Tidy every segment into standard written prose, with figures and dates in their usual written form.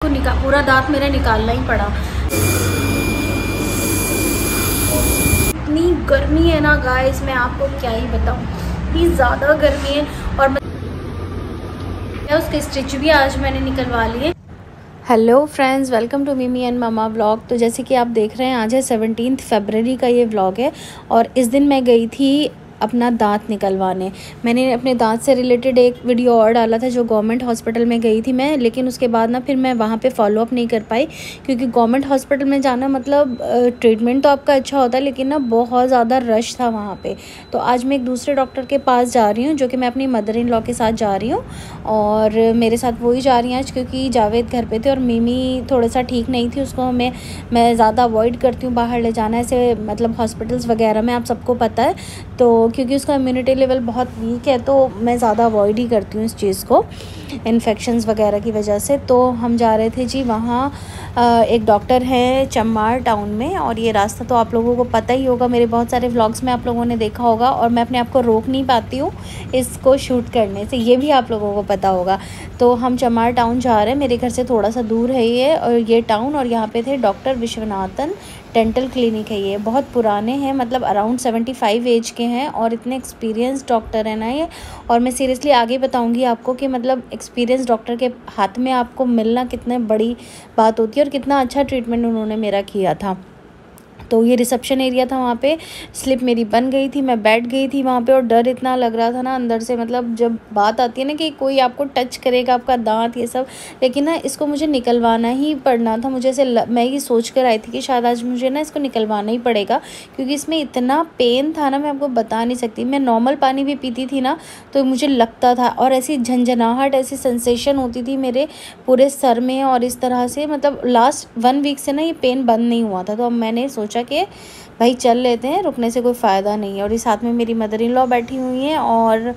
पूरा दांत मेरा निकालना ही पड़ा। इतनी गर्मी है ना गाइस, मैं आपको क्या ही बताऊं, इतनी ज़्यादा गर्मी है। और उसके स्टिच भी आज मैंने निकलवा लिए। हेलो फ्रेंड्स, वेलकम टू मिमी एंड मामा व्लॉग। तो जैसे कि आप देख रहे हैं, आज है 17 फरवरी का ये व्लॉग है। और इस दिन मैं गई थी अपना दांत निकलवाने। मैंने अपने दांत से रिलेटेड एक वीडियो और डाला था जो गवर्नमेंट हॉस्पिटल में गई थी मैं, लेकिन उसके बाद ना फिर मैं वहाँ पे फॉलो अप नहीं कर पाई, क्योंकि गवर्नमेंट हॉस्पिटल में जाना मतलब ट्रीटमेंट तो आपका अच्छा होता है, लेकिन ना बहुत ज़्यादा रश था वहाँ पे। तो आज मैं एक दूसरे डॉक्टर के पास जा रही हूँ, जो कि मैं अपनी मदर इन लॉ के साथ जा रही हूँ। और मेरे साथ वही जा रही हैं आज, क्योंकि जावेद घर पे थे और मिमी थोड़ा सा ठीक नहीं थी। उसको मैं ज़्यादा अवॉइड करती हूँ बाहर ले जाना, ऐसे मतलब हॉस्पिटल्स वगैरह में, आप सबको पता है। तो क्योंकि उसका इम्यूनिटी लेवल बहुत वीक है, तो मैं ज़्यादा अवॉइड ही करती हूँ इस चीज़ को, इन्फेक्शंस वगैरह की वजह से। तो हम जा रहे थे जी वहाँ। एक डॉक्टर है चमार टाउन में, और ये रास्ता तो आप लोगों को पता ही होगा, मेरे बहुत सारे व्लॉग्स में आप लोगों ने देखा होगा। और मैं अपने आप को रोक नहीं पाती हूँ इसको शूट करने से, ये भी आप लोगों को पता होगा। तो हम चमार टाउन जा रहे हैं, मेरे घर से थोड़ा सा दूर है ये टाउन। और यहाँ पे थे डॉक्टर विश्वनाथन डेंटल क्लिनिक है। ये बहुत पुराने हैं, मतलब अराउंड 75 एज के हैं, और इतने एक्सपीरियंस डॉक्टर है ना ये। और मैं सीरियसली आगे बताऊंगी आपको कि मतलब एक्सपीरियंस डॉक्टर के हाथ में आपको मिलना कितने बड़ी बात होती है, और कितना अच्छा ट्रीटमेंट उन्होंने मेरा किया था। तो ये रिसेप्शन एरिया था, वहाँ पे स्लिप मेरी बन गई थी, मैं बैठ गई थी वहाँ पे। और डर इतना लग रहा था ना अंदर से, मतलब जब बात आती है ना कि कोई आपको टच करेगा आपका दांत ये सब, लेकिन ना इसको मुझे निकलवाना ही पड़ना था। मुझे ऐसे मैं ये सोच कर आई थी कि शायद आज मुझे ना इसको निकलवाना ही पड़ेगा, क्योंकि इसमें इतना पेन था ना, मैं आपको बता नहीं सकती। मैं नॉर्मल पानी भी पीती थी ना तो मुझे लगता था, और ऐसी झंझनाहट, ऐसी सेंसेशन होती थी मेरे पूरे सर में। और इस तरह से मतलब लास्ट 1 वीक से ना ये पेन बंद नहीं हुआ था। तो अब मैंने सोचा कि भाई चल लेते हैं, रुकने से कोई फ़ायदा नहीं है। और इस साथ में मेरी मदर इन लॉ बैठी हुई हैं, और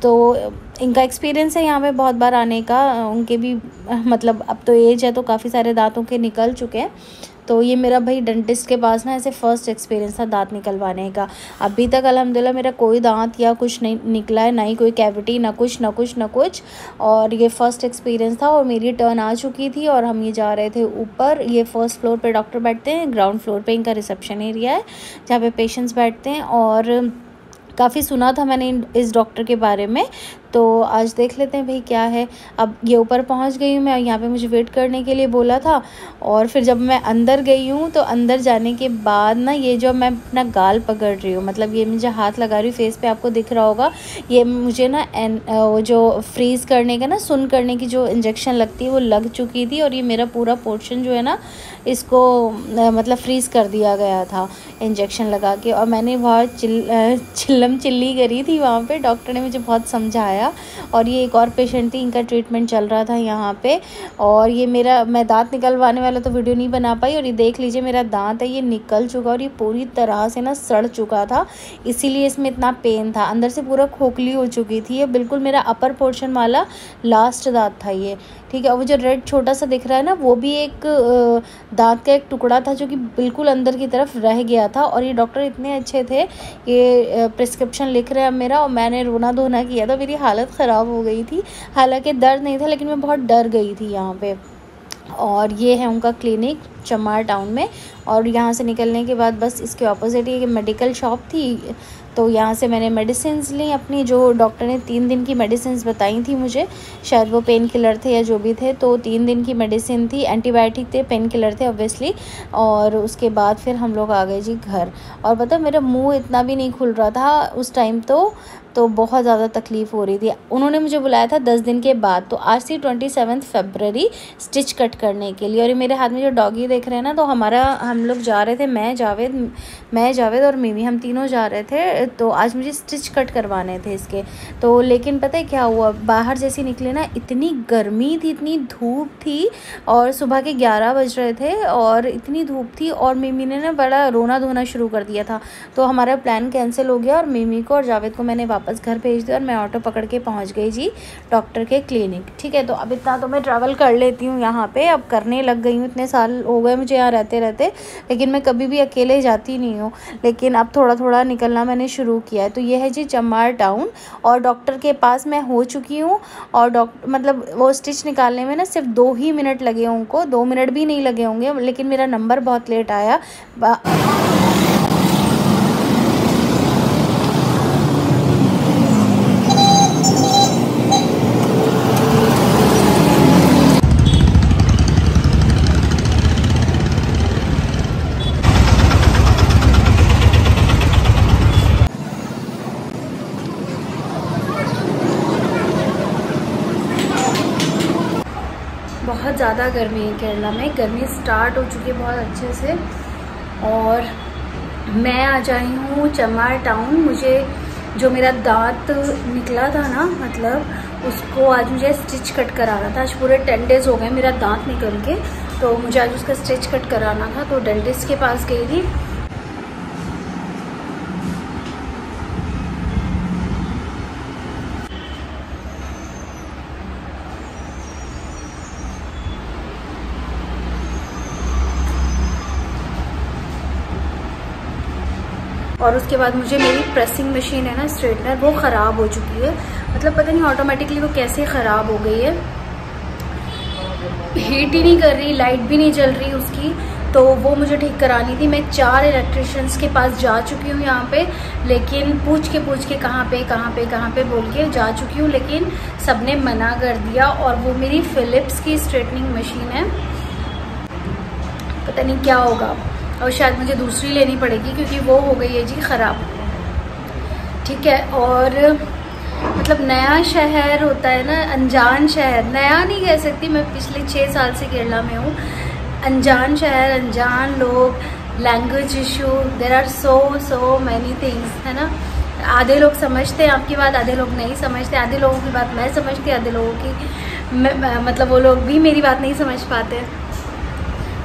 तो इनका एक्सपीरियंस है यहाँ पे बहुत बार आने का। उनके भी मतलब अब तो एज है, तो काफ़ी सारे दांतों के निकल चुके हैं। तो ये मेरा भाई डेंटिस्ट के पास ना ऐसे फ़र्स्ट एक्सपीरियंस था दांत निकलवाने का। अभी तक अल्हम्दुलिल्लाह मेरा कोई दांत या कुछ नहीं निकला है, ना ही कोई कैविटी, ना कुछ। और ये फ़र्स्ट एक्सपीरियंस था, और मेरी टर्न आ चुकी थी। और हम ये जा रहे थे ऊपर। ये फर्स्ट फ्लोर पे डॉक्टर बैठते हैं, ग्राउंड फ्लोर पे इनका रिसेप्शन एरिया है जहाँ पे पेशेंट्स बैठते हैं। और काफ़ी सुना था मैंने इस डॉक्टर के बारे में, तो आज देख लेते हैं भाई क्या है। अब ये ऊपर पहुंच गई हूँ मैं, यहाँ पे मुझे वेट करने के लिए बोला था। और फिर जब मैं अंदर गई हूँ, तो अंदर जाने के बाद ना ये जो मैं अपना गाल पकड़ रही हूँ, मतलब ये मुझे हाथ लगा रही हूँ फेस पे, आपको दिख रहा होगा। ये मुझे ना वो जो फ्रीज़ करने का ना, सुन करने की जो इंजेक्शन लगती है वो लग चुकी थी। और ये मेरा पूरा पोर्शन जो है ना, इसको मतलब फ्रीज़ कर दिया गया था इंजेक्शन लगा के। और मैंने बहुत चिल्लम चिल्ली करी थी वहाँ पे, डॉक्टर ने मुझे बहुत समझाया। और ये एक और पेशेंट थी, इनका ट्रीटमेंट चल रहा था यहाँ पे। और ये मैं दांत निकलवाने वाला तो वीडियो नहीं बना पाई। और ये देख लीजिए मेरा दांत है, ये निकल चुका, और ये पूरी तरह से ना सड़ चुका था, इसीलिए इसमें इतना पेन था। अंदर से पूरा खोखली हो चुकी थी ये, बिल्कुल मेरा अपर पोर्शन वाला लास्ट दांत था ये, ठीक है। और वो जो रेड छोटा सा दिख रहा है ना, वो भी एक दांत का एक टुकड़ा था, जो कि बिल्कुल अंदर की तरफ रह गया था। और ये डॉक्टर इतने अच्छे थे, ये प्रिस्क्रिप्शन लिख रहे हैं मेरा, और मैंने रोना धोना किया था, मेरी हालत ख़राब हो गई थी। हालांकि दर्द नहीं था, लेकिन मैं बहुत डर गई थी यहाँ पे। और ये है उनका क्लिनिक चमार टाउन में। और यहाँ से निकलने के बाद बस इसके ऑपोजिट ही मेडिकल शॉप थी। तो यहाँ से मैंने मेडिसिन्स ली अपनी, जो डॉक्टर ने 3 दिन की मेडिसिन्स बताई थी मुझे, शायद वो पेन किलर थे या जो भी थे। तो 3 दिन की मेडिसिन थी, एंटीबायोटिक थे, पेन किलर थे ऑब्वियसली। और उसके बाद फिर हम लोग आ गए जी घर। और पता मेरा मुंह इतना भी नहीं खुल रहा था उस टाइम, तो बहुत ज़्यादा तकलीफ़ हो रही थी। उन्होंने मुझे बुलाया था 10 दिन के बाद, तो आज थी 27 फरवरी स्टिच कट करने के लिए। और ये मेरे हाथ में जो डॉगी देख रहे हैं ना, तो हम लोग जा रहे थे, मैं जावेद और मिमी, हम तीनों जा रहे थे। तो आज मुझे स्टिच कट करवाने थे इसके। तो लेकिन पता है क्या हुआ, बाहर जैसे निकले ना, इतनी गर्मी थी, इतनी धूप थी, और सुबह के 11 बज रहे थे, और इतनी धूप थी। और मिमी ने ना बड़ा रोना धोना शुरू कर दिया था। तो हमारा प्लान कैंसिल हो गया, और मिमी को और जावेद को मैंने वापस घर भेज दिया और मैं ऑटो पकड़ के पहुंच गई जी डॉक्टर के क्लिनिक। ठीक है, तो अब इतना तो मैं ट्रैवल कर लेती हूँ यहाँ पे, अब करने लग गई हूँ, इतने साल हो गए मुझे यहाँ रहते रहते, लेकिन मैं कभी भी अकेले जाती नहीं हूँ, लेकिन अब थोड़ा थोड़ा निकलना मैंने शुरू किया है। तो ये है जी चमार टाउन और डॉक्टर के पास मैं हो चुकी हूँ और डॉक्टर मतलब वो स्टिच निकालने में ना सिर्फ 2 ही मिनट लगे, उनको 2 मिनट भी नहीं लगे होंगे, लेकिन मेरा नंबर बहुत लेट आया। बहुत ज़्यादा गर्मी है केरला में, गर्मी स्टार्ट हो चुकी है बहुत अच्छे से और मैं आ जाई हूँ चमार टाउन। मुझे जो मेरा दांत निकला था ना, मतलब उसको आज मुझे स्टिच कट कराना था। आज पूरे 10 डेज़ हो गए मेरा दांत निकल के, तो मुझे आज उसका स्टिच कट कराना था, तो डेंटिस्ट के पास गई थी। और उसके बाद मुझे मेरी प्रेसिंग मशीन है ना स्ट्रेटनर, वो ख़राब हो चुकी है, मतलब पता नहीं ऑटोमेटिकली वो कैसे ख़राब हो गई है, हीट ही नहीं कर रही, लाइट भी नहीं जल रही उसकी, तो वो मुझे ठीक करानी थी। मैं 4 इलेक्ट्रिशियंस के पास जा चुकी हूँ यहाँ पे, लेकिन पूछ के कहाँ पे बोल के जा चुकी हूँ, लेकिन सबने मना कर दिया। और वो मेरी फिलिप्स की स्ट्रेटनिंग मशीन है, पता नहीं क्या होगा, और शायद मुझे दूसरी लेनी पड़ेगी क्योंकि वो हो गई है जी ख़राब। ठीक है, और मतलब नया शहर होता है ना, अनजान शहर, नया नहीं कह सकती, मैं पिछले 6 साल से केरला में हूँ। अनजान शहर, अनजान लोग, language issue, there are so many things, है ना। आधे लोग समझते हैं आपकी बात, आधे लोग नहीं समझते, आधे लोगों की बात मैं समझती, आधे लोगों की मतलब वो लोग भी मेरी बात नहीं समझ पाते।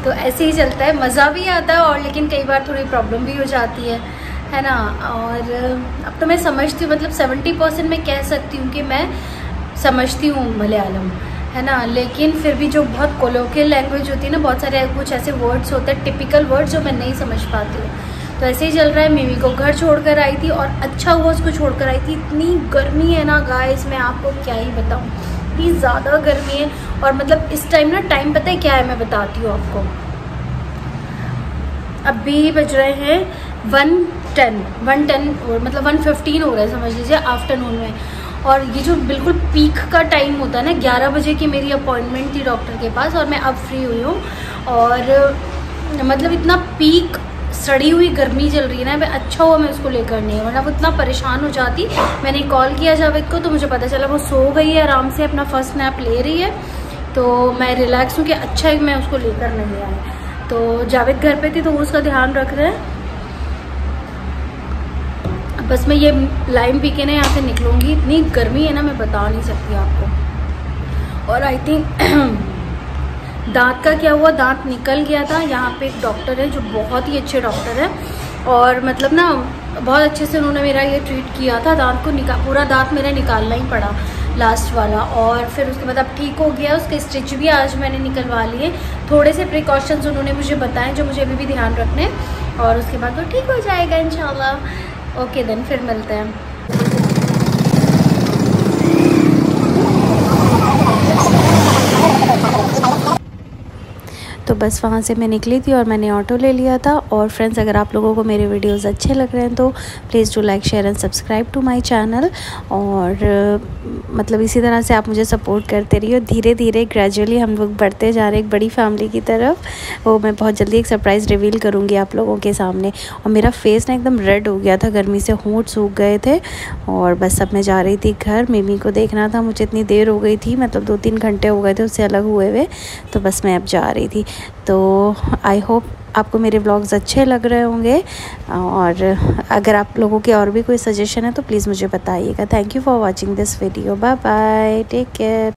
तो ऐसे ही चलता है, मज़ा भी आता है और लेकिन कई बार थोड़ी प्रॉब्लम भी हो जाती है ना। और अब तो मैं समझती हूँ, मतलब 70% मैं कह सकती हूँ कि मैं समझती हूँ मलयालम, है ना, लेकिन फिर भी जो बहुत कोलोकियल लैंग्वेज होती है ना, बहुत सारे कुछ ऐसे वर्ड्स होते हैं, टिपिकल वर्ड्स, जो मैं नहीं समझ पाती हूँ। तो ऐसे ही चल रहा है। मिमी को घर छोड़कर आई थी और अच्छा हुआ उसको छोड़कर आई थी। इतनी गर्मी है ना गाइस, मैं आपको क्या ही बताऊँ, इतनी ज़्यादा गर्मी है। और मतलब इस टाइम ना, टाइम पता है क्या है, मैं बताती हूँ आपको। अभी बज रहे हैं 1:10 मतलब 1:15 हो रहा है समझ लीजिए आफ्टरनून में। और ये जो बिल्कुल पीक का टाइम होता है ना, 11 बजे की मेरी अपॉइंटमेंट थी डॉक्टर के पास और मैं अब फ्री हुई हूँ। और मतलब इतना पीक सड़ी हुई गर्मी चल रही है ना, मैं अच्छा हुआ मैं उसको लेकर नहीं, वरना वो इतना परेशान हो जाती। मैंने कॉल किया जावेद को तो मुझे पता चला वो सो गई है, आराम से अपना फर्स्ट नैप ले रही है। तो मैं रिलैक्स हूँ कि अच्छा है मैं उसको लेकर नहीं आई। तो जावेद घर पे थी तो वो उसका ध्यान रख रहे हैं। बस मैं ये लाइम पी के ना यहाँ से निकलूँगी, इतनी गर्मी है ना मैं बता नहीं सकती आपको। और आई थिंक दांत का क्या हुआ, दांत निकल गया था। यहाँ पे एक डॉक्टर है जो बहुत ही अच्छे डॉक्टर है और मतलब ना बहुत अच्छे से उन्होंने मेरा ये ट्रीट किया था। दांत को पूरा दांत मेरा निकालना ही पड़ा लास्ट वाला, और फिर उसके बाद अब ठीक हो गया। उसके स्टिच भी आज मैंने निकलवा लिए। थोड़े से प्रिकॉशंस उन्होंने मुझे बताए जो मुझे अभी भी ध्यान रखने, और उसके बाद तो ठीक हो जाएगा इंशाल्लाह। ओके देन, फिर मिलते हैं। तो बस वहाँ से मैं निकली थी और मैंने ऑटो ले लिया था। और फ्रेंड्स, अगर आप लोगों को मेरे वीडियोस अच्छे लग रहे हैं तो please do like share and subscribe to my channel. और मतलब इसी तरह से आप मुझे सपोर्ट करते रहिए। धीरे धीरे ग्रेजुअली हम लोग बढ़ते जा रहे हैं एक बड़ी फैमिली की तरफ। वो मैं बहुत जल्दी एक सरप्राइज़ रिवील करूँगी आप लोगों के सामने। और मेरा फेस ना एकदम रेड हो गया था, गर्मी से होंठ सूख गए थे। और बस अब मैं जा रही थी घर, मिमी को देखना था। मुझे इतनी देर हो गई थी, मतलब 2-3 घंटे हो गए थे उससे अलग हुए हुए। तो बस मैं अब जा रही थी। तो आई होप आपको मेरे व्लॉग्स अच्छे लग रहे होंगे। और अगर आप लोगों के और भी कोई सजेशन है तो प्लीज़ मुझे बताइएगा। Thank you for watching this video. Bye bye, take care.